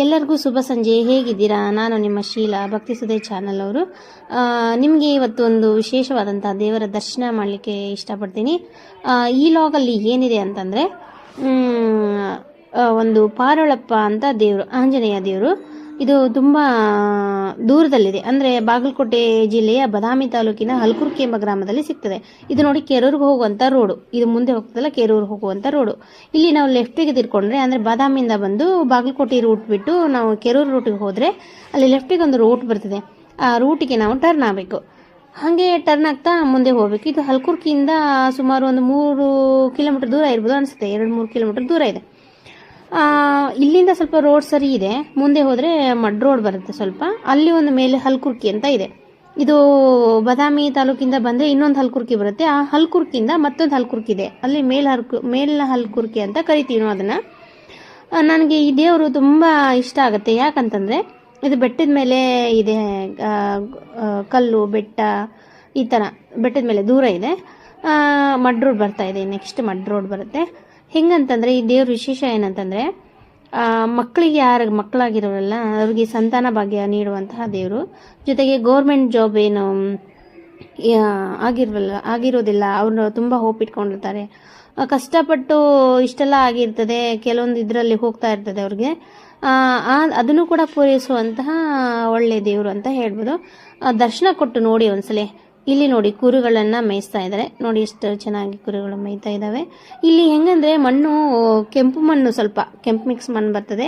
ಎಲ್ಲರಿಗೂ ಶುಭ ಸಂಜೆ. ಹೇಗಿದ್ದೀರಾ? ನಾನು ನಿಮ್ಮ ಶೀಲಾ ಭಕ್ತಿ ಸುಧೆ ಚಾನಲ್ ಅವರು. ನಿಮಗೆ ಇವತ್ತು ಒಂದು ವಿಶೇಷವಾದಂತಹ ದೇವರ ದರ್ಶನ ಮಾಡಲಿಕ್ಕೆ ಇಷ್ಟಪಡ್ತೀನಿ. ಈ ಲಾಗಲ್ಲಿ ಏನಿದೆ ಅಂತಂದರೆ, ಒಂದು ಪಾರಳಪ್ಪ ಅಂತ ದೇವರು, ಆಂಜನೇಯ ದೇವರು. ಇದು ತುಂಬ ದೂರದಲ್ಲಿದೆ, ಅಂದರೆ ಬಾಗಲಕೋಟೆ ಜಿಲ್ಲೆಯ ಬದಾಮಿ ತಾಲೂಕಿನ ಹಲ್ಕುರ್ಕಿ ಎಂಬ ಗ್ರಾಮದಲ್ಲಿ ಸಿಗ್ತದೆ. ಇದು ನೋಡಿ ಕೆರೂರಿಗೆ ಹೋಗುವಂಥ ರೋಡು, ಇದು ಮುಂದೆ ಹೋಗ್ತದಲ್ಲ ಕೆರೂರಿಗೆ ಹೋಗುವಂಥ ರೋಡು. ಇಲ್ಲಿ ನಾವು ಲೆಫ್ಟಿಗೆ ತಿರ್ಕೊಂಡ್ರೆ, ಅಂದರೆ ಬಾದಾಮಿಯಿಂದ ಬಂದು ಬಾಗಲಕೋಟೆ ರೂಟ್ ಬಿಟ್ಟು ನಾವು ಕೆರೂರು ರೂಟಿಗೆ ಹೋದರೆ ಅಲ್ಲಿ ಲೆಫ್ಟಿಗೆ ಒಂದು ರೂಟ್ ಬರ್ತದೆ. ಆ ರೂಟಿಗೆ ನಾವು ಟರ್ನ್ ಆಗಬೇಕು. ಹಾಗೆ ಟರ್ನ್ ಆಗ್ತಾ ಮುಂದೆ ಹೋಗಬೇಕು. ಇದು ಹಲ್ಕುರ್ಕಿಯಿಂದ ಸುಮಾರು ಒಂದು 3 ಕಿಲೋಮೀಟರ್ ದೂರ ಇರ್ಬೋದು ಅನಿಸುತ್ತೆ, 2-3 ಕಿಲೋಮೀಟರ್ ದೂರ ಇದೆ. ಇಲ್ಲಿಂದ ಸ್ವಲ್ಪ ರೋಡ್ ಸರಿ ಇದೆ, ಮುಂದೆ ಹೋದರೆ ಮಡ್ ರೋಡ್ ಬರುತ್ತೆ ಸ್ವಲ್ಪ. ಅಲ್ಲಿ ಒಂದು ಮೇಲೆ ಹಲ್ಕುರ್ಕಿ ಅಂತ ಇದೆ. ಇದು ಬದಾಮಿ ತಾಲೂಕಿಂದ ಬಂದರೆ ಇನ್ನೊಂದು ಹಲ್ಕುರ್ಕಿ ಬರುತ್ತೆ. ಆ ಹಲ್ಕುರ್ಕಿಯಿಂದ ಮತ್ತೊಂದು ಹಲ್ಕುರ್ಕಿ ಇದೆ, ಅಲ್ಲಿ ಮೇಲಿನ ಹಲ್ಕುರ್ಕಿ ಅಂತ ಕರಿತೀವಿ ನಾವು ಅದನ್ನು. ನನಗೆ ಈ ದೇವರು ತುಂಬ ಇಷ್ಟ ಆಗುತ್ತೆ. ಯಾಕಂತಂದರೆ ಇದು ಬೆಟ್ಟದ ಮೇಲೆ ಇದೆ, ಕಲ್ಲು ಬೆಟ್ಟ ಈ ಥರ ಬೆಟ್ಟದ ಮೇಲೆ ದೂರ ಇದೆ. ಮಡ್ ರೋಡ್ ಬರ್ತಾ ಇದೆ, ನೆಕ್ಸ್ಟ್ ಮಡ್ ರೋಡ್ ಬರುತ್ತೆ. ಹೆಂಗಂತಂದರೆ ಈ ದೇವ್ರ ವಿಶೇಷ ಏನಂತಂದರೆ, ಮಕ್ಕಳಿಗೆ ಯಾರು ಮಕ್ಕಳಾಗಿರೋರಲ್ಲ ಅವ್ರಿಗೆ ಸಂತಾನ ಭಾಗ್ಯ ನೀಡುವಂತಹ ದೇವರು. ಜೊತೆಗೆ ಗೌರ್ಮೆಂಟ್ ಜಾಬ್ ಏನು ಆಗಿರೋದಿಲ್ಲ, ಅವರು ತುಂಬ ಹೋಪ್ ಇಟ್ಕೊಂಡಿರ್ತಾರೆ. ಕಷ್ಟಪಟ್ಟು ಇಷ್ಟೆಲ್ಲ ಆಗಿರ್ತದೆ, ಕೆಲವೊಂದು ಇದರಲ್ಲಿ ಹೋಗ್ತಾ ಇರ್ತದೆ ಅವ್ರಿಗೆ, ಅದನ್ನು ಕೂಡ ಪೂರೈಸುವಂತಹ ಒಳ್ಳೆ ದೇವರು ಅಂತ ಹೇಳ್ಬೋದು. ದರ್ಶನ ಕೊಟ್ಟು ನೋಡಿ ಒಂದ್ಸಲ. ಇಲ್ಲಿ ನೋಡಿ ಕುರಿಗಳನ್ನು ಮೇಯಿಸ್ತಾ ಇದ್ದಾರೆ, ನೋಡಿ ಎಷ್ಟು ಚೆನ್ನಾಗಿ ಕುರಿಗಳು ಮೇಯ್ತಾ ಇದ್ದಾವೆ. ಇಲ್ಲಿ ಹೆಂಗಂದ್ರೆ ಮಣ್ಣು ಕೆಂಪು ಮಣ್ಣು, ಸ್ವಲ್ಪ ಕೆಂಪು ಮಿಕ್ಸ್ ಮಣ್ಣು ಬರ್ತದೆ,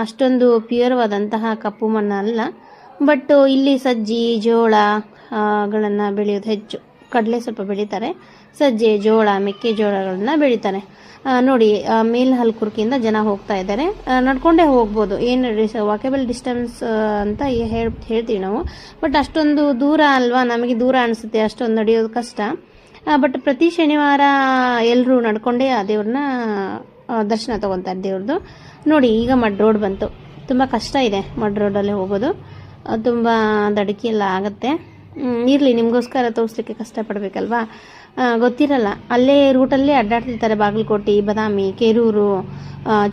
ಅಷ್ಟೊಂದು ಪ್ಯೂರ್ವಾದಂತಹ ಕಪ್ಪು ಮಣ್ಣು ಅಲ್ಲ. ಬಟ್ ಇಲ್ಲಿ ಸಜ್ಜಿ ಜೋಳಗಳನ್ನು ಬೆಳೆಯೋದು ಹೆಚ್ಚು. ಕಡಲೆ ಸ್ವಲ್ಪ ಬೆಳೀತಾರೆ, ಸಜ್ಜೆ ಜೋಳ ಮೆಕ್ಕೆಜೋಳಗಳನ್ನ ಬೆಳೀತಾರೆ. ನೋಡಿ ಮೇಲ್ ಹಲ್ಕುರ್ಕಿಯಿಂದ ಜನ ಹೋಗ್ತಾ ಇದ್ದಾರೆ, ನಡ್ಕೊಂಡೇ ಹೋಗ್ಬೋದು, ಏನು ವಾಕೇಬಲ್ ಡಿಸ್ಟೆನ್ಸ್ ಅಂತ ಹೇಳ್ತೀವಿ ನಾವು. ಬಟ್ ಅಷ್ಟೊಂದು ದೂರ ಅಲ್ವಾ, ನಮಗೆ ದೂರ ಅನಿಸುತ್ತೆ, ಅಷ್ಟೊಂದು ನಡೆಯೋದು ಕಷ್ಟ. ಬಟ್ ಪ್ರತಿ ಶನಿವಾರ ಎಲ್ಲರೂ ನಡ್ಕೊಂಡೇ ಆ ದೇವ್ರನ್ನ ದರ್ಶನ ತಗೊತಾರೆ ದೇವ್ರದ್ದು. ನೋಡಿ ಈಗ ಮಡ್ ರೋಡ್ ಬಂತು, ತುಂಬ ಕಷ್ಟ ಇದೆ ಮಡ್ ರೋಡಲ್ಲಿ ಹೋಗೋದು, ತುಂಬ ದಡಕಿ ಎಲ್ಲ ಆಗುತ್ತೆ. ಇರಲಿ, ನಿಮಗೋಸ್ಕರ ತೋರಿಸ್ಲಿಕ್ಕೆ ಕಷ್ಟಪಡಬೇಕಲ್ವಾ, ಗೊತ್ತಿರಲ್ಲ. ಅಲ್ಲೇ ರೂಟಲ್ಲೇ ಅಡ್ಡಾಡ್ತಿರ್ತಾರೆ, ಬಾಗಲಕೋಟೆ ಬದಾಮಿ ಕೆರೂರು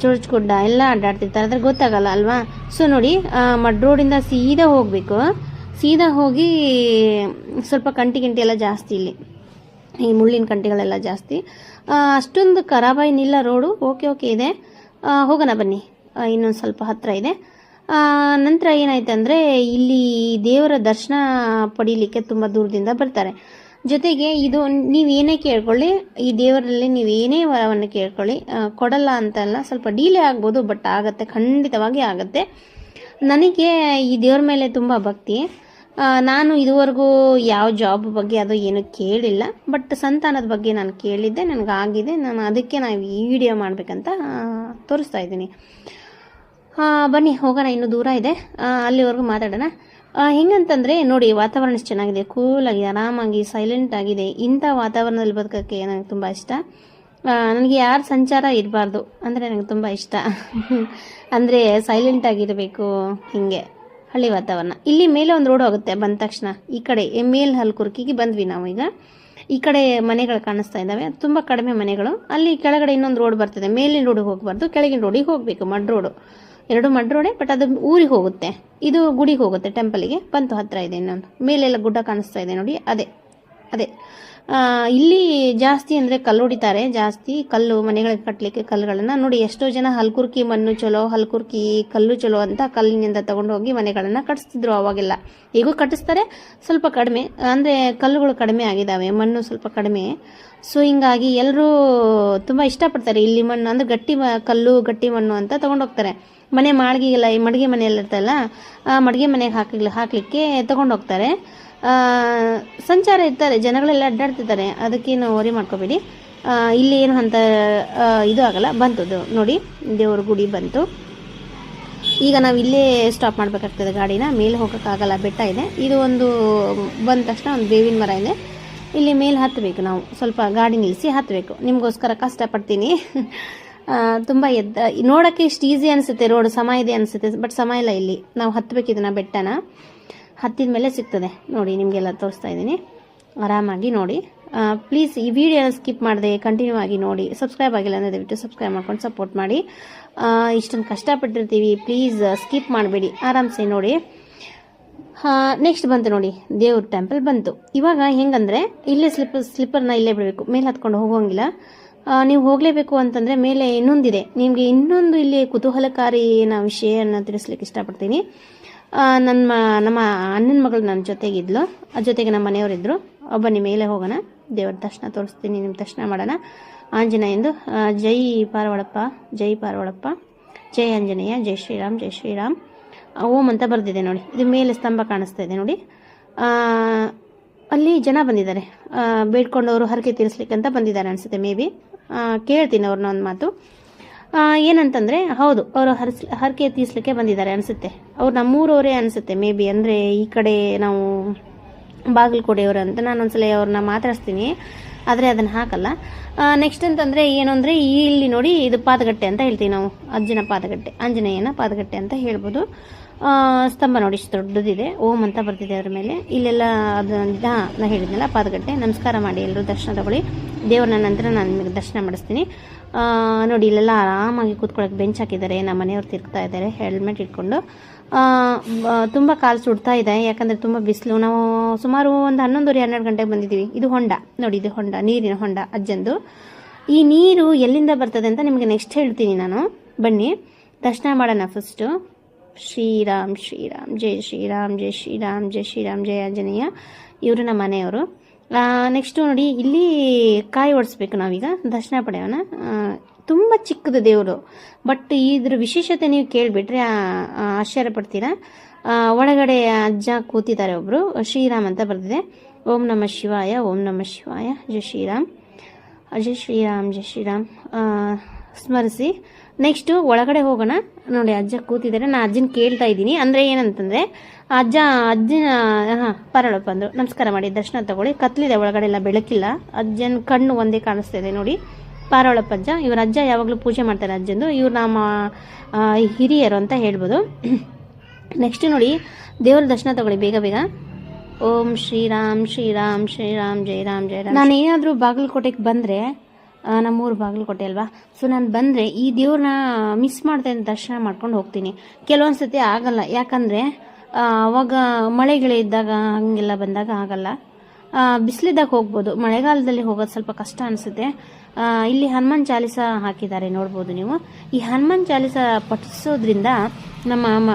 ಚೋರ್ಚ್ಗುಡ್ಡ ಎಲ್ಲ ಅಡ್ಡಾಡ್ತಿರ್ತಾರೆ, ಅದ್ರ ಗೊತ್ತಾಗಲ್ಲ ಅಲ್ವಾ. ಸೊ ನೋಡಿ ಮಡ್ ರೋಡಿಂದ ಸೀದಾ ಹೋಗಬೇಕು. ಸೀದಾ ಹೋಗಿ ಸ್ವಲ್ಪ ಕಂಟಿ ಎಲ್ಲ ಜಾಸ್ತಿ, ಇಲ್ಲಿ ಈ ಮುಳ್ಳಿನ ಕಂಟಿಗಳೆಲ್ಲ ಜಾಸ್ತಿ. ಅಷ್ಟೊಂದು ಖರಾಬಾಯಿನಿಲ್ಲ ರೋಡು, ಓಕೆ ಇದೆ. ಹೋಗೋಣ ಬನ್ನಿ, ಇನ್ನೊಂದು ಸ್ವಲ್ಪ ಹತ್ತಿರ ಇದೆ. ನಂತರ ಏನಾಯ್ತಂದರೆ, ಇಲ್ಲಿ ದೇವರ ದರ್ಶನ ಪಡೀಲಿಕ್ಕೆ ತುಂಬ ದೂರದಿಂದ ಬರ್ತಾರೆ. ಜೊತೆಗೆ ಇದು ನೀವೇನೇ ಕೇಳ್ಕೊಳ್ಳಿ, ಈ ದೇವರಲ್ಲಿ ನೀವೇನೇ ವರವನ್ನು ಕೇಳ್ಕೊಳ್ಳಿ, ಕೊಡಲ್ಲ ಅಂತಲ್ಲ, ಸ್ವಲ್ಪ ಡಿಲೇ ಆಗ್ಬೋದು, ಬಟ್ ಆಗತ್ತೆ, ಖಂಡಿತವಾಗಿ ಆಗತ್ತೆ. ನನಗೆ ಈ ದೇವ್ರ ಮೇಲೆ ತುಂಬ ಭಕ್ತಿ. ನಾನು ಇದುವರೆಗೂ ಯಾವ ಜಾಬ್ ಬಗ್ಗೆ ಅದು ಏನು ಕೇಳಿಲ್ಲ, ಬಟ್ ಸಂತಾನದ ಬಗ್ಗೆ ನಾನು ಕೇಳಿದ್ದೆ, ನನಗಾಗಿದೆ. ನಾನು ಅದಕ್ಕೆ ಈ ವಿಡಿಯೋ ಮಾಡಬೇಕಂತ ತೋರಿಸ್ತಾ ಇದ್ದೀನಿ. ಬನ್ನಿ ಹೋಗೋಣ, ಇನ್ನೂ ದೂರ ಇದೆ, ಅಲ್ಲಿವರೆಗೂ ಮಾತಾಡೋಣ. ಹೆಂಗಂತಂದರೆ ನೋಡಿ, ವಾತಾವರಣ ಎಷ್ಟು ಚೆನ್ನಾಗಿದೆ, ಕೂಲಾಗಿ ಆರಾಮಾಗಿ ಸೈಲೆಂಟ್ ಆಗಿದೆ. ಇಂಥ ವಾತಾವರಣದಲ್ಲಿ ಬದುಕೋಕ್ಕೆ ನನಗೆ ತುಂಬ ಇಷ್ಟ. ನನಗೆ ಯಾರು ಸಂಚಾರ ಇರಬಾರ್ದು ಅಂದರೆ ನನಗೆ ತುಂಬ ಇಷ್ಟ. ಅಂದರೆ ಸೈಲೆಂಟ್ ಆಗಿರಬೇಕು, ಹೀಗೆ ಹಳ್ಳಿ ವಾತಾವರಣ. ಇಲ್ಲಿ ಮೇಲೆ ಒಂದು ರೋಡ್ ಹೋಗುತ್ತೆ, ಬಂದ ತಕ್ಷಣ ಈ ಕಡೆ ಮೇಲ್ ಹಲ್ಕುರ್ಕಿಗೆ ಬಂದ್ವಿ ನಾವು. ಈಗ ಈ ಕಡೆ ಮನೆಗಳು ಕಾಣಿಸ್ತಾ ಇದ್ದಾವೆ, ತುಂಬ ಕಡಿಮೆ ಮನೆಗಳು. ಅಲ್ಲಿ ಕೆಳಗಡೆ ಇನ್ನೊಂದು ರೋಡ್ ಬರ್ತದೆ, ಮೇಲಿನ ರೋಡಿಗೆ ಹೋಗಬಾರ್ದು, ಕೆಳಗಿನ ರೋಡಿಗೆ ಹೋಗಬೇಕು. ಮಡ್ ರೋಡು, 2 ಮಡ್ ರೋಡೆ, ಬಟ್ ಅದು ಊರಿಗೆ ಹೋಗುತ್ತೆ, ಇದು ಗುಡಿಗೆ ಹೋಗುತ್ತೆ, ಟೆಂಪಲಿಗೆ ಬಂತು. ಹತ್ತಿರ ಇದೆ ಇನ್ನೊಂದು, ಮೇಲೆಲ್ಲ ಗುಡ್ಡ ಕಾಣಿಸ್ತಾ ಇದೆ ನೋಡಿ, ಅದೇ. ಇಲ್ಲಿ ಜಾಸ್ತಿ ಅಂದರೆ ಕಲ್ಲು ಹೊಡಿತಾರೆ, ಜಾಸ್ತಿ ಕಲ್ಲು ಮನೆಗಳಿಗೆ ಕಟ್ಟಲಿಕ್ಕೆ ಕಲ್ಲುಗಳನ್ನು. ನೋಡಿ ಎಷ್ಟೋ ಜನ ಹಲ್ಕುರ್ಕಿ ಮಣ್ಣು ಚಲೋ, ಹಲ್ಕುರ್ಕಿ ಕಲ್ಲು ಚಲೋ ಅಂತ ಕಲ್ಲಿನಿಂದ ತಗೊಂಡು ಹೋಗಿ ಮನೆಗಳನ್ನು ಕಟ್ಟಿಸ್ತಿದ್ರು ಅವಾಗೆಲ್ಲ. ಈಗೂ ಕಟ್ಟಿಸ್ತಾರೆ, ಸ್ವಲ್ಪ ಕಡಿಮೆ, ಅಂದರೆ ಕಲ್ಲುಗಳು ಕಡಿಮೆ ಆಗಿದ್ದಾವೆ, ಮಣ್ಣು ಸ್ವಲ್ಪ ಕಡಿಮೆ. ಸೊ ಹಿಂಗಾಗಿ ಎಲ್ಲರೂ ತುಂಬ ಇಷ್ಟಪಡ್ತಾರೆ ಇಲ್ಲಿ ಮಣ್ಣು, ಅಂದರೆ ಗಟ್ಟಿ ಕಲ್ಲು ಗಟ್ಟಿ ಮಣ್ಣು ಅಂತ ತೊಗೊಂಡೋಗ್ತಾರೆ. ಮನೆ ಮಾಳಿಗೆಗೆಲ್ಲ, ಈ ಮಡಿಗೆ ಮನೆಯಲ್ಲ ಇರ್ತಲ್ಲ, ಆ ಮಡಿಗೆ ಮನೆಗೆ ಹಾಕಲಿಕ್ಕೆ ತೊಗೊಂಡೋಗ್ತಾರೆ. ಸಂಚಾರ ಇರ್ತಾರೆ, ಜನಗಳೆಲ್ಲ ಅಡ್ಡಾಡ್ತಿರ್ತಾರೆ, ಅದಕ್ಕೇನು ವರಿ ಮಾಡ್ಕೋಬೇಡಿ. ಇಲ್ಲಿ ಏನು ಅಂತ ಇದು ಆಗಲ್ಲ. ಬಂತು ನೋಡಿ, ದೇವ್ರ ಗುಡಿ ಬಂತು. ಈಗ ನಾವು ಇಲ್ಲೇ ಸ್ಟಾಪ್ ಮಾಡಬೇಕಾಗ್ತದೆ ಗಾಡಿನ, ಮೇಲೆ ಹೋಗೋಕ್ಕಾಗಲ್ಲ, ಬೆಟ್ಟ ಇದೆ. ಇದು ಒಂದು ಬಂದ ತಕ್ಷಣ ಒಂದು ಬೇವಿನ ಮರ ಇದೆ, ಇಲ್ಲಿ ಮೇಲೆ ಹತ್ತಬೇಕು ನಾವು, ಸ್ವಲ್ಪ ಗಾಡಿ ನಿಲ್ಲಿಸಿ ಹತ್ತಬೇಕು. ನಿಮಗೋಸ್ಕರ ಕಷ್ಟಪಡ್ತೀನಿ. ತುಂಬ ನೋಡೋಕ್ಕೆ ಇಷ್ಟು ಈಸಿ ಅನಿಸುತ್ತೆ, ರೋಡ್ ಸಮ ಇದೆ ಅನಿಸುತ್ತೆ, ಬಟ್ ಸಮ ಇಲ್ಲ. ಇಲ್ಲಿ ನಾವು ಹತ್ತಬೇಕಿದ್ದನ್ನ ಬೆಟ್ಟನ ಹತ್ತಿದ ಮೇಲೆ ಸಿಗ್ತದೆ ನೋಡಿ, ನಿಮಗೆಲ್ಲ ತೋರಿಸ್ತಾ ಇದ್ದೀನಿ. ಆರಾಮಾಗಿ ನೋಡಿ, ಪ್ಲೀಸ್ ಈ ವಿಡಿಯೋನ ಸ್ಕಿಪ್ ಮಾಡದೆ ಕಂಟಿನ್ಯೂ ಆಗಿ ನೋಡಿ. ಸಬ್ಸ್ಕ್ರೈಬ್ ಆಗಿಲ್ಲ ಅಂದರೆ ದಯವಿಟ್ಟು ಸಬ್ಸ್ಕ್ರೈಬ್ ಮಾಡ್ಕೊಂಡು ಸಪೋರ್ಟ್ ಮಾಡಿ. ಇಷ್ಟೊಂದು ಕಷ್ಟಪಟ್ಟಿರ್ತೀವಿ, ಪ್ಲೀಸ್ ಸ್ಕಿಪ್ ಮಾಡಬೇಡಿ, ಆರಾಮ್ಸೆ ನೋಡಿ. ನೆಕ್ಸ್ಟ್ ಬಂತು ನೋಡಿ, ದೇವ್ರ ಟೆಂಪಲ್ ಬಂತು. ಇವಾಗ ಹೆಂಗಂದರೆ ಇಲ್ಲೇ ಸ್ಲಿಪ್ಪರ್ನ ಇಲ್ಲೇ ಬಿಡಬೇಕು, ಮೇಲೆ ಹತ್ಕೊಂಡು ಹೋಗೋಂಗಿಲ್ಲ. ನೀವು ಹೋಗಲೇಬೇಕು ಅಂತಂದರೆ ಮೇಲೆ ಇನ್ನೊಂದಿದೆ. ನಿಮಗೆ ಇನ್ನೊಂದು ಇಲ್ಲಿ ಕುತೂಹಲಕಾರಿ ವಿಷಯನ ತಿಳಿಸ್ಲಿಕ್ಕೆ ಇಷ್ಟಪಡ್ತೀನಿ. ನಮ್ಮ ಅಣ್ಣನ ಮಗಳು ನನ್ನ ಜೊತೆಗಿದ್ಲು, ಜೊತೆಗೆ ನಮ್ಮ ಮನೆಯವರಿದ್ದರು. ಬನ್ನಿ ಮೇಲೆ ಹೋಗೋಣ, ದೇವರ ದರ್ಶನ ತೋರಿಸ್ತೀನಿ, ನಿಮ್ಮ ದರ್ಶನ ಮಾಡೋಣ. ಆಂಜನೇಯಂದು ಜೈ ಪಾರ್ವಳಪ್ಪ, ಜೈ ಪಾರ್ವಳಪ್ಪ, ಜೈ ಆಂಜನೇಯ, ಜೈ ಶ್ರೀರಾಮ್, ಜೈ ಶ್ರೀರಾಮ್, ಓಂ ಅಂತ ಬರೆದಿದೆ ನೋಡಿ. ಇದು ಮೇಲೆ ಸ್ತಂಭ ಕಾಣಿಸ್ತಾ ಇದೆ ನೋಡಿ. ಅಲ್ಲಿ ಜನ ಬಂದಿದ್ದಾರೆ, ಬೇಡ್ಕೊಂಡವರು ಹರಕೆ ತೀರಿಸ್ಲಿಕ್ಕೆ ಅಂತ ಬಂದಿದ್ದಾರೆ ಅನಿಸುತ್ತೆ. ಮೇ ಬಿ ಕೇಳ್ತೀನಿ ಅವ್ರನ್ನ ಒಂದು ಮಾತು. ಏನಂತಂದರೆ ಹೌದು, ಅವರು ಹರಕೆ ತೀರಿಸ್ಲಿಕ್ಕೆ ಬಂದಿದ್ದಾರೆ ಅನಿಸುತ್ತೆ. ಅವ್ರು ನಮ್ಮೂರವರೇ ಅನಿಸುತ್ತೆ ಮೇ ಬಿ. ಅಂದರೆ ಈ ಕಡೆ ನಾವು ಬಾಗಲಕೋಟೆಯವರು ಅಂತ. ನಾನು ಒಂದ್ಸಲ ಅವ್ರನ್ನ ಮಾತಾಡಿಸ್ತೀನಿ, ಆದರೆ ಅದನ್ನು ಹಾಕಲ್ಲ. ನೆಕ್ಸ್ಟ್ ಅಂತಂದರೆ ಏನು ಅಂದರೆ ಇಲ್ಲಿ ನೋಡಿ, ಇದು ಪಾದಗಟ್ಟೆ ಅಂತ ಹೇಳ್ತೀವಿ ನಾವು, ಅಜ್ಜನ ಪಾದಗಟ್ಟೆ, ಆಂಜನೇಯನ ಪಾದಗಟ್ಟೆ ಅಂತ ಹೇಳ್ಬೋದು. ಸ್ತಂಭ ನೋಡಿ ಇಷ್ಟು ದೊಡ್ಡದಿದೆ, ಓಂ ಅಂತ ಬರ್ತಿದೆ ಅದ್ರ ಮೇಲೆ. ಇಲ್ಲೆಲ್ಲ ಅದು ನಾನು ಹೇಳಿದ್ನಲ್ಲ ಪಾದಗಟ್ಟೆ. ನಮಸ್ಕಾರ ಮಾಡಿ, ಎಲ್ಲರೂ ದರ್ಶನ ತಗೊಳ್ಳಿ. ದೇವ್ರನ್ನ ನಂತರ ನಾನು ನಿಮಗೆ ದರ್ಶನ ಮಾಡಿಸ್ತೀನಿ. ನೋಡಿ ಇಲ್ಲೆಲ್ಲ ಆರಾಮಾಗಿ ಕೂತ್ಕೊಳ್ಳೋಕೆ ಬೆಂಚ್ ಹಾಕಿದ್ದಾರೆ. ನಮ್ಮ ಮನೆಯವ್ರು ತಿರ್ಗ್ತಾ ಇದ್ದಾರೆ ಹೆಲ್ಮೆಟ್ ಇಟ್ಕೊಂಡು. ತುಂಬ ಕಾಲು ಸುಡ್ತಾ ಇದೆ, ಯಾಕಂದರೆ ತುಂಬ ಬಿಸಿಲು. ನಾವು ಸುಮಾರು ಒಂದು 11:30-12 ಗಂಟೆಗೆ ಬಂದಿದ್ದೀವಿ. ಇದು ಹೊಂಡ ನೋಡಿ, ಇದು ಹೊಂಡ, ನೀರಿನ ಹೊಂಡ ಅಜ್ಜಂದು. ಈ ನೀರು ಎಲ್ಲಿಂದ ಬರ್ತದೆ ಅಂತ ನಿಮಗೆ ನೆಕ್ಸ್ಟ್ ಹೇಳ್ತೀನಿ ನಾನು. ಬನ್ನಿ ದರ್ಶನ ಮಾಡೋಣ. ಫಸ್ಟು ಶ್ರೀರಾಮ್ ಶ್ರೀರಾಮ್, ಜೈ ಶ್ರೀರಾಮ್, ಜೈ ಶ್ರೀರಾಮ್, ಜೈ ಶ್ರೀರಾಮ್, ಜೈ ಆಂಜನೇಯ. ಇವರು ನಮ್ಮ ಮನೆಯವರು. ನೆಕ್ಸ್ಟು ನೋಡಿ, ಇಲ್ಲಿ ಕಾಯಿ ಓಡಿಸ್ಬೇಕು ನಾವೀಗ, ದರ್ಶನ ಪಡೆಯೋಣ. ತುಂಬ ಚಿಕ್ಕದು ದೇವರು, ಬಟ್ ಇದ್ರ ವಿಶೇಷತೆ ನೀವು ಕೇಳಿಬಿಟ್ರೆ ಆಶ್ಚರ್ಯ ಪಡ್ತೀರಾ. ಒಳಗಡೆ ಅಜ್ಜ ಕೂತಿದ್ದಾರೆ ಒಬ್ಬರು, ಶ್ರೀರಾಮ್ ಅಂತ ಬರೆದಿದೆ. ಓಂ ನಮ ಶಿವಾಯ, ಓಂ ನಮ ಶಿವಾಯ, ಜೈ ಶ್ರೀರಾಮ್, ಜೈ ಶ್ರೀರಾಮ್, ಜೈ ಶ್ರೀರಾಮ್ ಸ್ಮರಿಸಿ. ನೆಕ್ಸ್ಟು ಒಳಗಡೆ ಹೋಗೋಣ. ನೋಡಿ ಅಜ್ಜ ಕೂತಿದ್ದಾರೆ, ನಾನು ಅಜ್ಜನ ಕೇಳ್ತಾ ಇದ್ದೀನಿ. ಅಂದರೆ ಏನಂತಂದರೆ ಅಜ್ಜನ ಪರಳಪ್ಪ ಅಂದರು. ನಮಸ್ಕಾರ ಮಾಡಿ ದರ್ಶನ ತಗೊಳ್ಳಿ. ಕತ್ಲಿದೆ, ಒಳಗಡೆ ಎಲ್ಲ ಬೆಳಕಿಲ್ಲ. ಅಜ್ಜನ ಕಣ್ಣು ಒಂದೇ ಕಾಣಿಸ್ತಾ ಇದೆ ನೋಡಿ, ಪಾರೋಳಪ್ಪ ಅಜ್ಜ. ಇವ್ರ ಅಜ್ಜ ಯಾವಾಗಲೂ ಪೂಜೆ ಮಾಡ್ತಾರೆ ಅಜ್ಜಂದು. ಇವ್ರು ನಮ್ಮ ಹಿರಿಯರು ಅಂತ ಹೇಳ್ಬೋದು. ನೆಕ್ಸ್ಟ್ ನೋಡಿ, ದೇವರ ದರ್ಶನ ತಗೊಳ್ಳಿ ಬೇಗ ಬೇಗ. ಓಂ ಶ್ರೀರಾಮ್ ಶ್ರೀರಾಮ್ ಶ್ರೀರಾಮ್, ಜೈ ರಾಮ್, ಜೈ ರಾಮ್. ನಾನು ಏನಾದರೂ ಬಾಗಲಕೋಟೆಗೆ ಬಂದರೆ, ನಮ್ಮೂರು ಬಾಗಲಕೋಟೆ ಅಲ್ವಾ, ಸೊ ನಾನು ಬಂದರೆ ಈ ದೇವ್ರನ್ನ ಮಿಸ್ ಮಾಡ್ದೆ ದರ್ಶನ ಮಾಡ್ಕೊಂಡು ಹೋಗ್ತೀನಿ. ಕೆಲವೊಂದು ಸತಿ ಆಗಲ್ಲ, ಯಾಕಂದರೆ ಅವಾಗ ಮಳೆಗಳಿದ್ದಾಗ ಹಂಗೆಲ್ಲ ಬಂದಾಗ ಆಗಲ್ಲ. ಬಿಸಿಲಿದ್ದಾಗ ಹೋಗ್ಬೋದು, ಮಳೆಗಾಲದಲ್ಲಿ ಹೋಗೋದು ಸ್ವಲ್ಪ ಕಷ್ಟ ಅನಿಸುತ್ತೆ. ಇಲ್ಲಿ ಹನುಮಾನ್ ಚಾಲಿಸ ಹಾಕಿದ್ದಾರೆ, ನೋಡ್ಬೋದು ನೀವು. ಈ ಹನುಮಾನ್ ಚಾಲಿಸ ಪಠಿಸೋದ್ರಿಂದ ನಮ್ಮ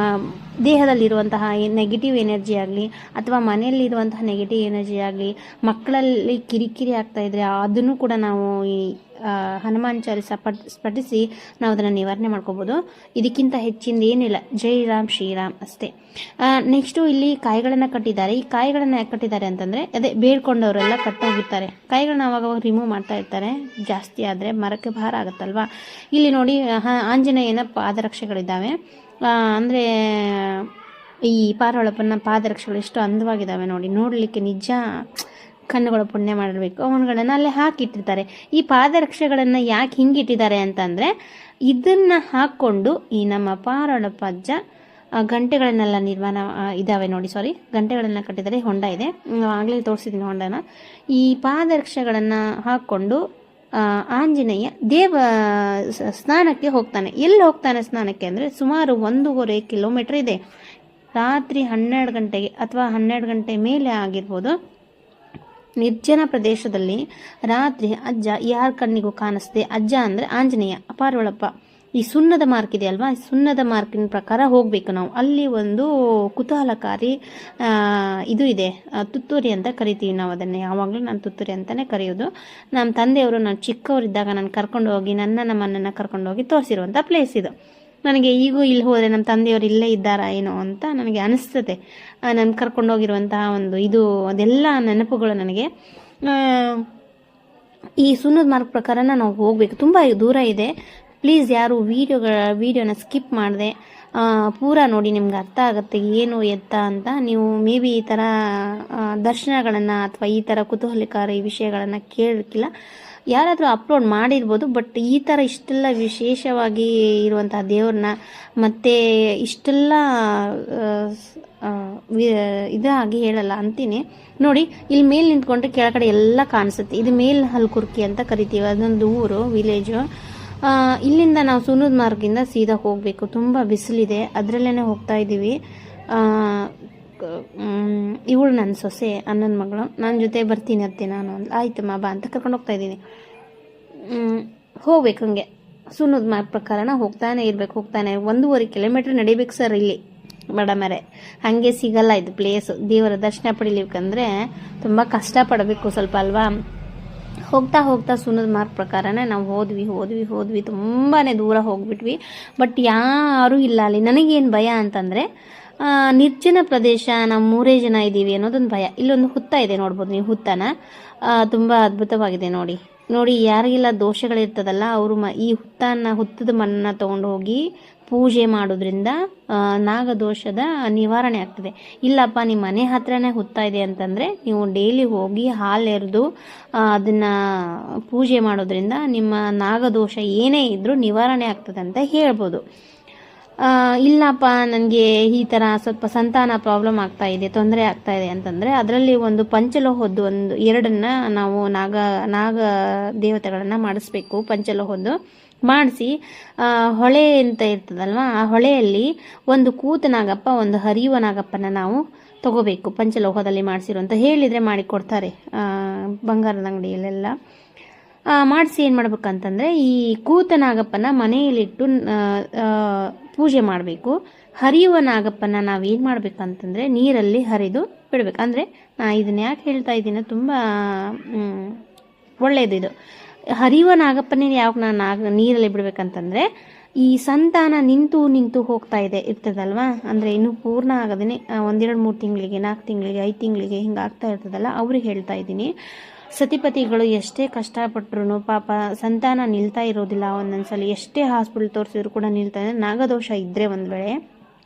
ದೇಹದಲ್ಲಿರುವಂತಹ ನೆಗೆಟಿವ್ ಎನರ್ಜಿ ಆಗಲಿ, ಅಥವಾ ಮನೆಯಲ್ಲಿರುವಂತಹ ನೆಗೆಟಿವ್ ಎನರ್ಜಿ ಆಗಲಿ, ಮಕ್ಕಳಲ್ಲಿ ಕಿರಿಕಿರಿ ಆಗ್ತಾ ಇದ್ರೆ ಅದನ್ನು ಕೂಡ ನಾವು ಈ ಹನುಮಾನ್ ಚಾಲಿಸ ಪಠಿಸಿ ನಾವು ಅದನ್ನು ನಿವಾರಣೆ ಮಾಡ್ಕೋಬೋದು. ಇದಕ್ಕಿಂತ ಹೆಚ್ಚಿಂದ ಏನಿಲ್ಲ. ಜೈ ರಾಮ್ ಶ್ರೀರಾಮ್ ಅಷ್ಟೇ. ನೆಕ್ಸ್ಟು ಇಲ್ಲಿ ಕಾಯಿಗಳನ್ನು ಕಟ್ಟಿದ್ದಾರೆ. ಈ ಕಾಯಿಗಳನ್ನು ಯಾಕೆ ಕಟ್ಟಿದ್ದಾರೆ ಅಂತಂದರೆ, ಅದೇ ಬೇಡ್ಕೊಂಡವರೆಲ್ಲ ಕಟ್ಟೋಗಿರ್ತಾರೆ. ಕಾಯಿಗಳನ್ನ ಅವಾಗವಾಗ ರಿಮೂವ್ ಮಾಡ್ತಾ ಇರ್ತಾರೆ, ಜಾಸ್ತಿ ಆದರೆ ಮರಕ್ಕೆ ಭಾರ ಆಗುತ್ತಲ್ವ. ಇಲ್ಲಿ ನೋಡಿ ಆಂಜನೇಯನ ಪಾದರಕ್ಷೆಗಳಿದ್ದಾವೆ. ಅಂದರೆ ಈ ಪಾರೋಳಪ್ಪನ ಪಾದರಕ್ಷೆಗಳು ಎಷ್ಟು ಅಂದವಾಗಿದ್ದಾವೆ ನೋಡಿ, ನೋಡಲಿಕ್ಕೆ ನಿಜ ಕಣ್ಣುಗಳು ಪುಣ್ಯ ಮಾಡಬೇಕು. ಅವನುಗಳನ್ನು ಅಲ್ಲೇ ಹಾಕಿಟ್ಟಿರ್ತಾರೆ. ಈ ಪಾದರಕ್ಷೆಗಳನ್ನು ಯಾಕೆ ಹಿಂಗಿಟ್ಟಿದ್ದಾರೆ ಅಂತಂದರೆ, ಇದನ್ನು ಹಾಕ್ಕೊಂಡು ಈ ನಮ್ಮ ಪಾರೋಳಪ್ಪ ಅಜ್ಜ ಗಂಟೆಗಳನ್ನೆಲ್ಲ ನಿರ್ಮಾಣ ಇದ್ದಾವೆ ನೋಡಿ, ಗಂಟೆಗಳನ್ನು ಕಟ್ಟಿದ್ದಾರೆ. ಹೊಂಡ ಇದೆ, ಆಗಲೇ ತೋರಿಸಿದ್ದೀನಿ ಹೊಂಡನ. ಈ ಪಾದರಕ್ಷೆಗಳನ್ನು ಹಾಕ್ಕೊಂಡು ಆಂಜನೇಯ ಸ್ನಾನಕ್ಕೆ ಹೋಗ್ತಾನೆ. ಎಲ್ಲಿ ಹೋಗ್ತಾನೆ ಸ್ನಾನಕ್ಕೆ ಅಂದರೆ, ಸುಮಾರು 1.5 ಕಿಲೋಮೀಟರ್ ಇದೆ. ರಾತ್ರಿ 12 ಗಂಟೆಗೆ ಅಥವಾ 12 ಗಂಟೆ ಮೇಲೆ ಆಗಿರ್ಬೋದು, ನಿರ್ಜನ ಪ್ರದೇಶದಲ್ಲಿ ರಾತ್ರಿ ಅಜ್ಜ ಯಾರ ಕಣ್ಣಿಗೂ ಕಾಣಿಸ್ದೆ, ಅಜ್ಜ ಅಂದರೆ ಆಂಜನೇಯ, ಪಾರ್ವಳಪ್ಪ, ಈ ಸುಣ್ಣದ ಮಾರ್ಕ್ ಇದೆ ಅಲ್ವಾ, ಸುಣ್ಣದ ಮಾರ್ಕಿನ ಪ್ರಕಾರ ಹೋಗಬೇಕು ನಾವು. ಅಲ್ಲಿ ಒಂದು ಕುತೂಹಲಕಾರಿ ಇದು ಇದೆ, ತುತ್ತೂರಿ ಅಂತ ಕರಿತೀವಿ ನಾವು ಅದನ್ನು. ಯಾವಾಗಲೂ ನಾನು ತುತ್ತೂರಿ ಅಂತಲೇ ಕರೆಯೋದು. ನಮ್ಮ ತಂದೆಯವರು ನಾನು ಚಿಕ್ಕವರಿದ್ದಾಗ ನಾನು ಕರ್ಕೊಂಡು ಹೋಗಿ, ನಮ್ಮಣ್ಣನ ಕರ್ಕೊಂಡು ಹೋಗಿ ತೋರಿಸಿರುವಂಥ ಪ್ಲೇಸ್ ಇದು. ನನಗೆ ಈಗೂ ಇಲ್ಲಿ ಹೋದರೆ ನಮ್ಮ ತಂದೆಯವರು ಇಲ್ಲೇ ಇದ್ದಾರಾ ಏನೋ ಅಂತ ನನಗೆ ಅನಿಸ್ತದೆ. ನಾನು ಕರ್ಕೊಂಡೋಗಿರುವಂತಹ ಒಂದು ಇದು, ಅದೆಲ್ಲ ನೆನಪುಗಳು ನನಗೆ. ಈ ಸುಣ್ಣದ ಮಾರ್ಕ್ ಪ್ರಕಾರ ನಾವು ಹೋಗಬೇಕು, ತುಂಬ ದೂರ ಇದೆ. ಪ್ಲೀಸ್ ಯಾರು ವಿಡಿಯೋನ ಸ್ಕಿಪ್ ಮಾಡದೆ ಪೂರ ನೋಡಿ, ನಿಮ್ಗೆ ಅರ್ಥ ಆಗುತ್ತೆ ಏನು ಎತ್ತ ಅಂತ. ನೀವು ಮೇ ಬಿ ಈ ಥರ ದರ್ಶನಗಳನ್ನು ಅಥವಾ ಈ ಥರ ಕುತೂಹಲಕಾರಿ ವಿಷಯಗಳನ್ನು ಕೇಳಲಿಕ್ಕಿಲ್ಲ. ಯಾರಾದರೂ ಅಪ್ಲೋಡ್ ಮಾಡಿರ್ಬೋದು. ಬಟ್ ಈ ಥರ ಇಷ್ಟೆಲ್ಲ ವಿಶೇಷವಾಗಿ ಇರುವಂತಹ ದೇವ್ರನ್ನ ಮತ್ತು ಇಷ್ಟೆಲ್ಲ ಇದಾಗಿ ಹೇಳಲ್ಲ ಅಂತೀನಿ. ನೋಡಿ ಇಲ್ಲಿ ಮೇಲೆ ನಿಂತ್ಕೊಂಡ್ರೆ ಕೆಳಗಡೆ ಎಲ್ಲ ಕಾಣಿಸುತ್ತೆ. ಇದು ಮೇಲ್ ಹಲ್ಕುರ್ಕಿ ಅಂತ ಕರಿತೀವಿ, ಅದೊಂದು ಊರು, ವಿಲೇಜು. ಇಲ್ಲಿಂದ ನಾವು ಸುನೂದ್ ಮಾರ್ಗಿಂದ ಸೀದಾ ಹೋಗಬೇಕು. ತುಂಬ ಬಿಸಿಲಿದೆ, ಅದರಲ್ಲೇ ಹೋಗ್ತಾ ಇದ್ದೀವಿ. ಇವಳು ನನ್ನ ಸೊಸೆ, ಅಣ್ಣನ ಮಗಳು, ನನ್ನ ಜೊತೆ ಬರ್ತೀನಿ ಅತ್ತೆ ನಾನು ಆಯ್ತಮ್ಮ ಬಾ ಅಂತ ಕರ್ಕೊಂಡು ಹೋಗ್ತಾ ಇದ್ದೀನಿ. ಹೋಗ್ಬೇಕು ಹಂಗೆ ಸುನೂದ್ ಮಾರ್ಗ್ ಪ್ರಕಾರನ ಹೋಗ್ತಾನೆ ಇರ್ಬೇಕು. 1.5 ಕಿಲೋಮೀಟ್ರ್ ನಡಿಬೇಕು ಸರ್ ಇಲ್ಲಿ ಬಡಮರೆ. ಹಾಗೆ ಸಿಗಲ್ಲ ಇದು ಪ್ಲೇಸು. ದೇವರ ದರ್ಶನ ಪಡಿಲಿಕ್ಕಂದ್ರೆ ತುಂಬ ಕಷ್ಟಪಡಬೇಕು ಸ್ವಲ್ಪ ಅಲ್ವಾ. ಹೋಗ್ತಾ ಹೋಗ್ತಾ ಸುನೂದ್ ಮಾರ್ಗ್ ಪ್ರಕಾರನೇ ನಾವು ಹೋದ್ವಿ. ತುಂಬಾ ದೂರ ಹೋಗ್ಬಿಟ್ವಿ. ಬಟ್ ಯಾರೂ ಇಲ್ಲ ಅಲ್ಲಿ. ನನಗೇನು ಭಯ ಅಂತಂದರೆ ನಿರ್ಜನ ಪ್ರದೇಶ, ನಾವು 3 ಜನ ಇದ್ದೀವಿ ಅನ್ನೋದೊಂದು ಭಯ. ಇಲ್ಲೊಂದು ಹುತ್ತ ಇದೆ, ನೋಡ್ಬೋದು ನೀವು ಹುತ್ತನ. ತುಂಬ ಅದ್ಭುತವಾಗಿದೆ ನೋಡಿ. ಯಾರಿಗೆಲ್ಲ ದೋಷಗಳಿರ್ತದಲ್ಲ ಅವರು ಈ ಹುತ್ತದ ಮಣ್ಣನ್ನು ತೊಗೊಂಡು ಹೋಗಿ ಪೂಜೆ ಮಾಡೋದ್ರಿಂದ ನಾಗದೋಷದ ನಿವಾರಣೆ ಆಗ್ತದೆ. ಇಲ್ಲಪ್ಪ ನಿಮ್ಮ ಮನೆ ಹತ್ರನೇ ಹುತ್ತ ಇದೆ ಅಂತಂದರೆ ನೀವು ಡೈಲಿ ಹೋಗಿ ಹಾಲು ಎರೆದು ಅದನ್ನು ಪೂಜೆ ಮಾಡೋದ್ರಿಂದ ನಿಮ್ಮ ನಾಗದೋಷ ಏನೇ ಇದ್ರೂ ನಿವಾರಣೆ ಆಗ್ತದೆ ಅಂತ ಹೇಳ್ಬೋದು. ಇಲ್ಲಪ್ಪ ನನಗೆ ಈ ಥರ ಸ್ವಲ್ಪ ಸಂತಾನ ಪ್ರಾಬ್ಲಮ್ ಆಗ್ತಾ ಇದೆ, ತೊಂದರೆ ಆಗ್ತಾ ಇದೆ ಅಂತಂದರೆ ಅದರಲ್ಲಿ ಒಂದು ಪಂಚಲೋಹದ್ದು 2 ನಾವು ನಾಗ ದೇವತೆಗಳನ್ನು ಮಾಡಿಸ್ಬೇಕು. ಪಂಚಲೋಹದ್ದು ಮಾಡಿಸಿ ಹೊಳೆ ಅಂತ ಇರ್ತದಲ್ವ, ಆ ಹೊಳೆಯಲ್ಲಿ ಒಂದು ಕೂತ ನಾಗಪ್ಪ, ಒಂದು ಹರಿಯುವ ನಾಗಪ್ಪನ ನಾವು ತಗೋಬೇಕು. ಪಂಚಲೋಹದಲ್ಲಿ ಮಾಡಿಸಿರುವಂತ ಹೇಳಿದರೆ ಮಾಡಿಕೊಡ್ತಾರೆ ಬಂಗಾರದ ಅಂಗಡಿಯಲ್ಲೆಲ್ಲ. ಮಾಡಿಸಿ ಏನು ಮಾಡ್ಬೇಕಂತಂದರೆ ಈ ಕೂತ ನಾಗಪ್ಪನ ಮನೆಯಲ್ಲಿಟ್ಟು ಪೂಜೆ ಮಾಡಬೇಕು. ಹರಿಯುವ ನಾಗಪ್ಪನ ನಾವೇನು ಮಾಡಬೇಕಂತಂದರೆ ನೀರಲ್ಲಿ ಹರಿದು ಬಿಡಬೇಕು. ಅಂದರೆ ಇದನ್ನ ಯಾಕೆ ಹೇಳ್ತಾ ಇದ್ದೀನಿ, ತುಂಬ ಒಳ್ಳೆಯದು ಇದು. ಹರಿಯುವ ನಾಗಪ್ಪನೇ ಯಾವಾಗ ನಾನು ನೀರಲ್ಲಿ ಬಿಡ್ಬೇಕಂತಂದರೆ ಈ ಸಂತಾನ ನಿಂತು ಹೋಗ್ತಾ ಇರ್ತದಲ್ವಾ, ಅಂದರೆ ಇನ್ನೂ ಪೂರ್ಣ ಆಗದೇ 1, 2, 3 ತಿಂಗಳಿಗೆ, 4 ತಿಂಗಳಿಗೆ, 5 ತಿಂಗಳಿಗೆ ಹಿಂಗೆ ಆಗ್ತಾ ಇರ್ತದಲ್ಲ, ಅವ್ರಿಗೆ ಹೇಳ್ತಾ ಇದ್ದೀನಿ. ಸತಿಪತಿಗಳು ಎಷ್ಟೇ ಕಷ್ಟಪಟ್ಟರು ಪಾಪ ಸಂತಾನ ನಿಲ್ತಾ ಇರೋದಿಲ್ಲ. ಒಂದೊಂದ್ಸಲ ಎಷ್ಟೇ ಹಾಸ್ಪಿಟಲ್ ತೋರಿಸಿದ್ರು ಕೂಡ ನಿಲ್ತಾ ಇದೆ. ನಾಗದೋಷ ಇದ್ದರೆ ಒಂದು ವೇಳೆ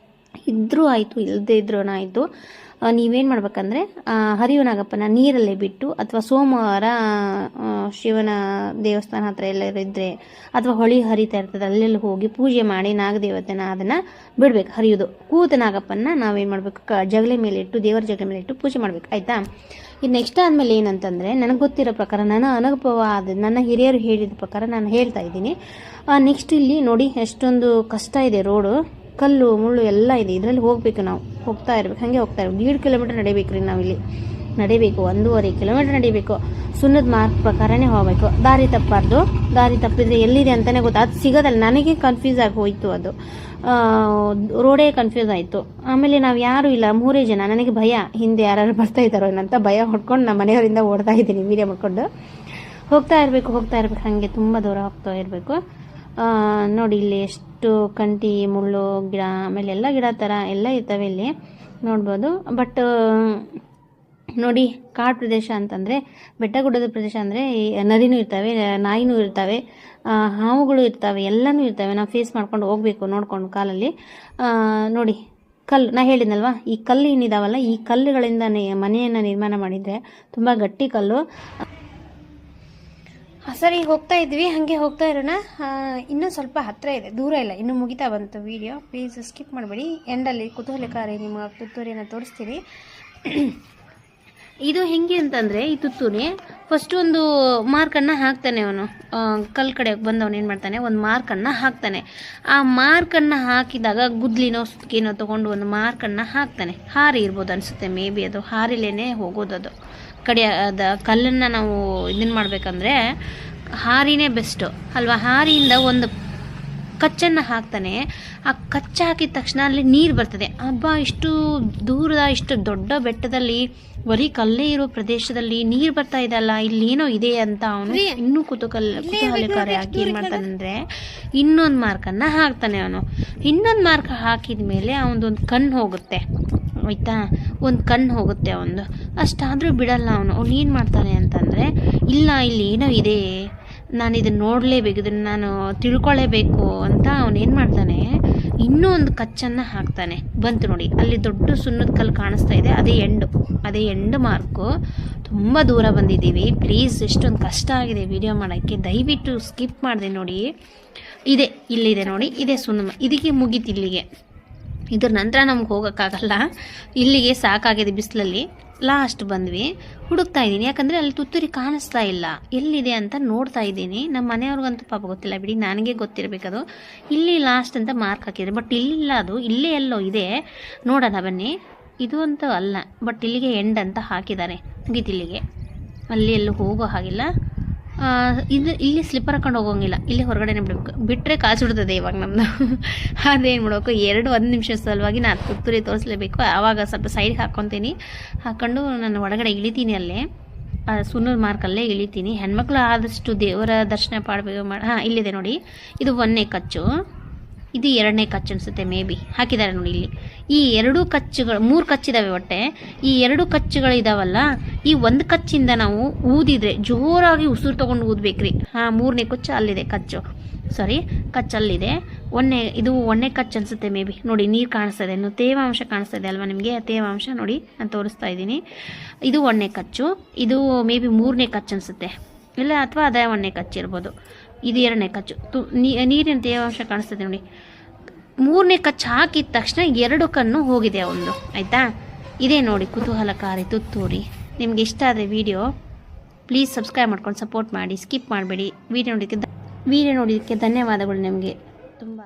ಇದ್ರೂ ಆಯಿತು, ಇಲ್ಲದೇ ಇದ್ರೂ ಆಯಿತು, ನೀವೇನು ಮಾಡ್ಬೇಕಂದ್ರೆ ಹರಿಯುವ ನಾಗಪ್ಪನ ನೀರಲ್ಲೇ ಬಿಟ್ಟು, ಅಥವಾ ಸೋಮವಾರ ಶಿವನ ದೇವಸ್ಥಾನ ಹತ್ರ ಎಲ್ಲರೂ ಇದ್ದರೆ ಅಥವಾ ಹೊಳಿ ಹರಿತಾ ಇರ್ತದೆ ಅಲ್ಲೆಲ್ಲ ಹೋಗಿ ಪೂಜೆ ಮಾಡಿ ನಾಗದೇವತೆನ ಅದನ್ನು ಬಿಡ್ಬೇಕು, ಹರಿಯೋದು. ಕೂತ ನಾಗಪ್ಪನ ನಾವೇನು ಮಾಡಬೇಕು, ಜಗಲಿ ಮೇಲೆ ಇಟ್ಟು, ದೇವರ ಜಗಲಿ ಮೇಲೆ ಇಟ್ಟು ಪೂಜೆ ಮಾಡ್ಬೇಕು, ಆಯಿತಾ. ಇದು ನೆಕ್ಸ್ಟ್ ಆದಮೇಲೆ ಏನಂತಂದರೆ ನನಗೆ ಗೊತ್ತಿರೋ ಪ್ರಕಾರ, ನನ್ನ ಅನುಭವ ಆದ, ನನ್ನ ಹಿರಿಯರು ಹೇಳಿದ ಪ್ರಕಾರ ನಾನು ಹೇಳ್ತಾ ಇದ್ದೀನಿ. ನೆಕ್ಸ್ಟ್ ಇಲ್ಲಿ ನೋಡಿ ಎಷ್ಟೊಂದು ಕಷ್ಟ ಇದೆ, ರೋಡು ಕಲ್ಲು ಮುಳ್ಳು ಎಲ್ಲ ಇದೆ. ಇದರಲ್ಲಿ ಹೋಗಬೇಕು, ನಾವು ಹೋಗ್ತಾ ಇರ್ಬೇಕು, ಹಾಗೆ ಹೋಗ್ತಾ ಇರ್ಬೇಕು. 1.5 ಕಿಲೋಮೀಟರ್ ನಡಿಬೇಕು ರೀ, ನಾವಿಲ್ಲಿ ನಡಿಬೇಕು, 1.5 ಕಿಲೋಮೀಟರ್ ನಡಿಬೇಕು. ಸುನ್ನದ ಮಾರ್ಕ್ ಪ್ರಕಾರನೇ ಹೋಗಬೇಕು. ದಾರಿ ತಪ್ಪಾರ್ದು, ದಾರಿ ತಪ್ಪಿದ್ರೆ ಎಲ್ಲಿದೆ ಅಂತಲೇ ಗೊತ್ತಾ, ಅದು ಸಿಗೋದಲ್ಲ. ನನಗೆ ಕನ್ಫ್ಯೂಸ್ ಆಗಿ ಹೋಯಿತು, ಅದು ರೋಡೇ ಕನ್ಫ್ಯೂಸ್ ಆಯಿತು. ಆಮೇಲೆ ನಾವು ಯಾರೂ ಇಲ್ಲ, 3 ಜನ. ನನಗೆ ಭಯ, ಹಿಂದೆ ಯಾರು ಬರ್ತಾ ಇದ್ದಾರೋ ಏನಂತ ಭಯ ಹೊಡ್ಕೊಂಡು ನಮ್ಮ ಮನೆಯವರಿಂದ ಓಡ್ತಾ ಇದ್ದೀನಿ ವೀಡಿಯೋ ಮಾಡ್ಕೊಂಡು. ಹೋಗ್ತಾ ಇರಬೇಕು ಹಾಗೆ ತುಂಬ ದೂರ ಹೋಗ್ತಾ ಇರಬೇಕು. ನೋಡಿ ಇಲ್ಲಿ ಎಷ್ಟು ಕಂಟಿ ಮುಳ್ಳು ಗಿಡ, ಆಮೇಲೆ ಎಲ್ಲ ಗಿಡ ಥರ ಎಲ್ಲ ಇರ್ತವೆ ಇಲ್ಲಿ ನೋಡ್ಬೋದು. ಬಟ್ ನೋಡಿ ಕಾಡು ಪ್ರದೇಶ ಅಂತಂದರೆ, ಬೆಟ್ಟಗುಡ್ಡದ ಪ್ರದೇಶ ಅಂದರೆ ನದಿನೂ ಇರ್ತವೆ, ನಾಯಿನೂ ಇರ್ತವೆ, ಹಾವುಗಳು ಇರ್ತವೆ, ಎಲ್ಲನೂ ಇರ್ತವೆ. ನಾವು ಫೇಸ್ ಮಾಡ್ಕೊಂಡು ಹೋಗಬೇಕು ನೋಡ್ಕೊಂಡು ಕಾಲಲ್ಲಿ. ನೋಡಿ ಕಲ್ಲು, ನಾ ಹೇಳಿದ್ನಲ್ವ, ಈ ಕಲ್ಲು ಏನಿದಾವಲ್ಲ, ಈ ಕಲ್ಲುಗಳಿಂದ ಮನೆಯನ್ನು ನಿರ್ಮಾಣ ಮಾಡಿದರೆ ತುಂಬ ಗಟ್ಟಿ ಕಲ್ಲು. ಸರಿ, ಹೋಗ್ತಾ ಇದ್ವಿ, ಹಾಗೆ ಹೋಗ್ತಾ ಇರೋಣ. ಇನ್ನೂ ಸ್ವಲ್ಪ ಹತ್ತಿರ ಇದೆ, ದೂರ ಇಲ್ಲ, ಇನ್ನೂ ಮುಗಿತಾ ಬಂತು ವಿಡಿಯೋ. ಪ್ಲೀಸ್ ಸ್ಕಿಪ್ ಮಾಡಬೇಡಿ. ಎಂಡಲ್ಲಿ ಕುತೂಹಲಕಾರಿ ನಿಮ್ಮ ತುತ್ತೂರಿಯನ್ನು ತೋರಿಸ್ತೀವಿ. ಇದು ಹೆಂಗೆ ಅಂತಂದರೆ, ಈ ತುತ್ತೂರಿ ಫಸ್ಟ್ ಒಂದು ಮಾರ್ಕನ್ನು ಹಾಕ್ತಾನೆ ಅವನು. ಕಲ್ ಕಡೆ ಬಂದವನು ಏನು ಮಾಡ್ತಾನೆ, ಒಂದು ಮಾರ್ಕನ್ನು ಹಾಕ್ತಾನೆ. ಆ ಮಾರ್ಕನ್ನು ಹಾಕಿದಾಗ ಗುದ್ಲಿನೋ ಸುತ್ತಿಗೆನೋ ತೊಗೊಂಡು ಒಂದು ಮಾರ್ಕನ್ನು ಹಾಕ್ತಾನೆ. ಹಾರಿ ಇರ್ಬೋದು ಅನಿಸುತ್ತೆ, ಮೇ ಬಿ ಅದು ಹಾರಿಲೇನೆ ಹೋಗೋದು. ಅದು ಕಡಿಯಾದ ಕಲ್ಲನ್ನು ನಾವು ಇದನ್ನು ಮಾಡಬೇಕಂದ್ರೆ ಹಾರಿನೇ ಬೆಸ್ಟು ಅಲ್ವಾ. ಹಾರಿಯಿಂದ ಒಂದು ಕಚ್ಚನ್ನು ಹಾಕ್ತಾನೆ. ಆ ಕಚ್ಚ ಹಾಕಿದ ತಕ್ಷಣ ಅಲ್ಲಿ ನೀರು ಬರ್ತದೆ. ಹಬ್ಬ, ಇಷ್ಟು ದೂರದ, ಇಷ್ಟು ದೊಡ್ಡ ಬೆಟ್ಟದಲ್ಲಿ, ಬರೀ ಕಲ್ಲೇ ಇರೋ ಪ್ರದೇಶದಲ್ಲಿ ನೀರು ಬರ್ತಾ ಇದೆಯಲ್ಲ, ಇಲ್ಲೇನೋ ಇದೆ ಅಂತ ಅವನು ಇನ್ನೂ ಕುತೂಹಲಕಾರಿಯಾಗಿ ಏನು ಮಾಡ್ತಾನಂದರೆ ಇನ್ನೊಂದು ಮಾರ್ಕನ್ನು ಹಾಕ್ತಾನೆ ಅವನು. ಇನ್ನೊಂದು ಮಾರ್ಕ್ ಹಾಕಿದ ಮೇಲೆ ಅವನದೊಂದು ಕಣ್ಣು ಹೋಗುತ್ತೆ, ಆಯಿತಾ, ಒಂದು ಕಣ್ಣು ಹೋಗುತ್ತೆ ಅವನು. ಅಷ್ಟಾದರೂ ಬಿಡಲ್ಲ ಅವನು. ಏನು ಮಾಡ್ತಾನೆ ಅಂತಂದರೆ, ಇಲ್ಲ ಇಲ್ಲಿ ಏನೋ ಇದೆ, ನಾನು ಇದನ್ನು ನೋಡಲೇಬೇಕು, ಇದನ್ನು ನಾನು ತಿಳ್ಕೊಳ್ಳೇಬೇಕು ಅಂತ ಅವನೇನು ಮಾಡ್ತಾನೆ, ಇನ್ನೂ ಒಂದು ಕಚ್ಚನ್ನು ಹಾಕ್ತಾನೆ. ಬಂತು ನೋಡಿ, ಅಲ್ಲಿ ದೊಡ್ಡ ಸುಣ್ಣದ ಕಲ್ಲು ಕಾಣಿಸ್ತಾ ಇದೆ, ಅದೇ ಎಂಡ್ ಮಾರ್ಕು. ತುಂಬ ದೂರ ಬಂದಿದ್ದೀವಿ. ಪ್ಲೀಸ್, ಎಷ್ಟೊಂದು ಕಷ್ಟ ಆಗಿದೆ ವಿಡಿಯೋ ಮಾಡೋಕ್ಕೆ, ದಯವಿಟ್ಟು ಸ್ಕಿಪ್ ಮಾಡಿದೆ ನೋಡಿ. ಇಲ್ಲಿದೆ ನೋಡಿ, ಇದೇ ಸುಣ್ಣ, ಇದಕ್ಕೆ ಮುಗೀತು ಇಲ್ಲಿಗೆ. ಇದ್ರ ನಂತರ ನಮ್ಗೆ ಹೋಗೋಕ್ಕಾಗಲ್ಲ, ಇಲ್ಲಿಗೆ ಸಾಕಾಗಿದೆ. ಬಿಸಿಲಲ್ಲಿ ಲಾಸ್ಟ್ ಬಂದ್ವಿ. ಹುಡುಕ್ತಾ ಇದ್ದೀನಿ, ಯಾಕಂದರೆ ಅಲ್ಲಿ ತುತ್ತೂರಿ ಕಾಣಿಸ್ತಾ ಇಲ್ಲ, ಎಲ್ಲಿದೆ ಅಂತ ನೋಡ್ತಾ ಇದ್ದೀನಿ. ನಮ್ಮ ಮನೆಯವ್ರಿಗಂತೂ ಪಾಪ ಗೊತ್ತಿಲ್ಲ ಬಿಡಿ, ನನಗೆ ಗೊತ್ತಿರಬೇಕದು. ಇಲ್ಲಿ ಲಾಸ್ಟ್ ಅಂತ ಮಾರ್ಕ್ ಹಾಕಿದೆ, ಬಟ್ ಇಲ್ಲಿಲ್ಲ, ಅದು ಇಲ್ಲೇ ಎಲ್ಲೋ ಇದೆ. ನೋಡೋಣ ಬನ್ನಿ. ಇದು ಅಂತೂ ಅಲ್ಲ, ಬಟ್ ಇಲ್ಲಿಗೆ ಎಂಡ್ ಅಂತ ಹಾಕಿದ್ದಾರೆ. ಮುಗೀತು ಇಲ್ಲಿಗೆ, ಅಲ್ಲಿ ಎಲ್ಲೂ ಹೋಗೋ ಹಾಗಿಲ್ಲ. ಇಲ್ಲಿ ಸ್ಲಿಪ್ಪರ್ ಹಾಕೊಂಡು ಹೋಗೋಂಗಿಲ್ಲ, ಇಲ್ಲಿ ಹೊರಗಡೆನೇ ಬಿಡಬೇಕು. ಬಿಟ್ಟರೆ ಕಾಲ್ಸುಡ್ತದೆ ಇವಾಗ ನಮ್ಮದು. ಅದೇನು ಮಾಡಬೇಕು, 1 ನಿಮಿಷ ಸಲುವಾಗಿ ನಾನು ತುತ್ತೂರಿ ತೋರಿಸ್ಲೇಬೇಕು. ಆವಾಗ ಸ್ವಲ್ಪ ಸೈಡ್ಗೆ ಹಾಕ್ಕೊತೀನಿ. ಹಾಕ್ಕೊಂಡು ನಾನು ಒಳಗಡೆ ಇಳಿತೀನಿ, ಅಲ್ಲೇ ಸುಣ್ಣದ ಮಾರ್ಕಲ್ಲೇ ಇಳಿತೀನಿ. ಹೆಣ್ಮಕ್ಳು ಆದಷ್ಟು ದೇವರ ದರ್ಶನ ಮಾಡಬೇಕು. ಇಲ್ಲಿದೆ ನೋಡಿ, ಇದು 1ನೇ ಕಚ್ಚು, ಇದು 2ನೇ ಕಚ್ಚು ಅನಿಸುತ್ತೆ, ಮೇ ಬಿ ಹಾಕಿದ್ದಾರೆ ನೋಡಿ. ಇಲ್ಲಿ ಈ 2 ಕಚ್ಚುಗಳು, 3 ಕಚ್ಚಿದ್ದಾವೆ ಒಟ್ಟೆ. ಈ 2 ಕಚ್ಚುಗಳಿದಾವಲ್ಲ, ಈ 1 ಕಚ್ಚಿಂದ ನಾವು ಊದಿದ್ರೆ ಜೋರಾಗಿ ಉಸಿರು ತೊಗೊಂಡು ಊದ್ಬೇಕ್ರಿ. 3ನೇ ಕಚ್ಚು ಅಲ್ಲಿದೆ, ಕಚ್ಚಲ್ಲಿದೆ. ಇದು 1ನೇ ಕಚ್ಚು ಅನಿಸುತ್ತೆ, ಮೇ ಬಿ. ನೋಡಿ, ನೀರು ಕಾಣಿಸ್ತದೆ, ತೇವಾಂಶ ಕಾಣಿಸ್ತಾ ಇದೆ ಅಲ್ವಾ ನಿಮಗೆ? ತೇವಾಂಶ ನೋಡಿ, ನಾನು ತೋರಿಸ್ತಾ ಇದ್ದೀನಿ. ಇದು 1ನೇ ಕಚ್ಚು, ಇದು ಮೇ ಬಿ 3ನೇ ಕಚ್ಚು ಅನಿಸುತ್ತೆ, ಇಲ್ಲ ಅಥವಾ ಅದೇ 1ನೇ ಕಚ್ಚು ಇರ್ಬೋದು. ಇದು 2ನೇ ಕಚ್ಚು. ನೀರಿನ ತೇವಾಂಶ ಕಾಣಿಸ್ತದೆ ನೋಡಿ. 3ನೇ ಕಚ್ಚು ಹಾಕಿದ ತಕ್ಷಣ 2 ಕಣ್ಣು ಹೋಗಿದೆ ಒಂದು, ಆಯಿತಾ? ಇದೇ ನೋಡಿ ಕುತೂಹಲಕಾರಿ ತುತ್ತೂರಿ. ನಿಮ್ಗೆ ಇಷ್ಟ ಆದರೆ ವಿಡಿಯೋ ಪ್ಲೀಸ್ ಸಬ್ಸ್ಕ್ರೈಬ್ ಮಾಡ್ಕೊಂಡು ಸಪೋರ್ಟ್ ಮಾಡಿ, ಸ್ಕಿಪ್ ಮಾಡಬೇಡಿ. ವಿಡಿಯೋ ನೋಡೋದಕ್ಕೆ ಧನ್ಯವಾದಗಳು ನಿಮಗೆ ತುಂಬ.